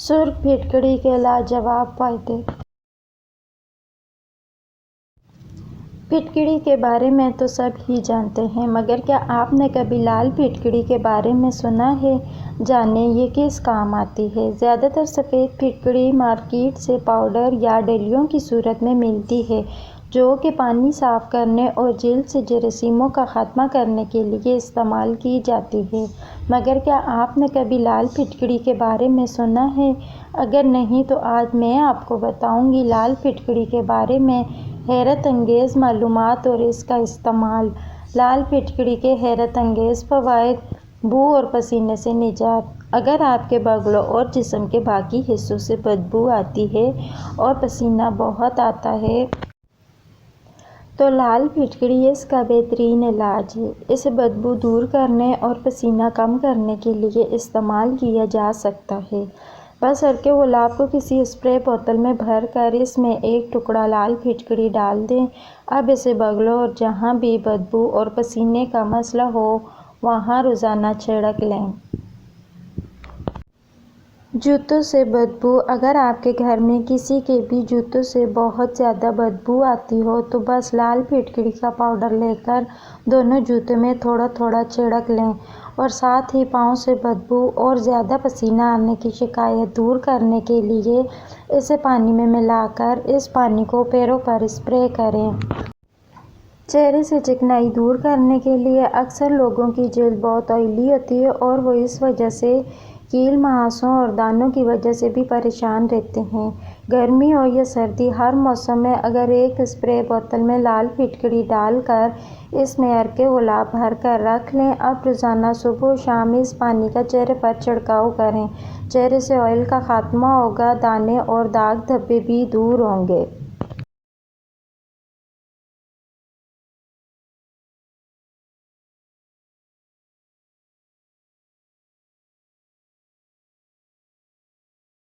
سرخ پھٹکڑی کے لاجواب فائدے۔ پھٹکڑی کے بارے میں تو سب ہی جانتے ہیں، مگر کیا آپ نے کبھی لال پھٹکڑی کے بارے میں سنا ہے؟ جانیں یہ کس کام آتی ہے۔ زیادہ تر سفید پھٹکڑی مارکیٹ سے پاؤڈر یا ڈلیوں کی صورت میں ملتی ہے، جو کہ پانی صاف کرنے اور جلد سے جراثیموں کا خاتمہ کرنے کے لیے استعمال کی جاتی ہے۔ مگر کیا آپ نے کبھی لال پھٹکڑی کے بارے میں سنا ہے؟ اگر نہیں تو آج میں آپ کو بتاؤں گی لال پھٹکڑی کے بارے میں حیرت انگیز معلومات اور اس کا استعمال۔ لال پھٹکڑی کے حیرت انگیز فوائد: بو اور پسینے سے نجات۔ اگر آپ کے بغلوں اور جسم کے باقی حصوں سے بدبو آتی ہے اور پسینہ بہت آتا ہے تو لال پھٹکڑی اس کا بہترین علاج ہے۔ اسے بدبو دور کرنے اور پسینہ کم کرنے کے لیے استعمال کیا جا سکتا ہے۔ بشرطے گلاب کو کسی اسپرے بوتل میں بھر کر اس میں ایک ٹکڑا لال پھٹکڑی ڈال دیں۔ اب اسے بغلوں اور جہاں بھی بدبو اور پسینے کا مسئلہ ہو وہاں روزانہ چھڑک لیں۔ جوتوں سے بدبو: اگر آپ کے گھر میں کسی کے بھی جوتوں سے بہت زیادہ بدبو آتی ہو تو بس لال پھٹکڑی کا پاؤڈر لے کر دونوں جوتوں میں تھوڑا تھوڑا چھڑک لیں اور ساتھ ہی پاؤں سے بدبو اور زیادہ پسینہ آنے کی شکایت دور کرنے کے لیے اسے پانی میں ملا کر اس پانی کو پیروں پر اسپرے کریں۔ چہرے سے چکنائی دور کرنے کے لیے اکثر لوگوں کی جلد بہت آئلی ہوتی ہے اور وہ اس وجہ سے کیل، مہاسوں اور دانوں کی وجہ سے بھی پریشان رہتے ہیں۔ گرمی ہو یا سردی، ہر موسم میں اگر ایک اسپرے بوتل میں لال پھٹکڑی ڈال کر اس میں عرق گلاب بھر کر رکھ لیں۔ اب روزانہ صبح و شام اس پانی کا چہرے پر چھڑکاؤ کریں۔ چہرے سے آئل کا خاتمہ ہوگا، دانے اور داغ دھبے بھی دور ہوں گے۔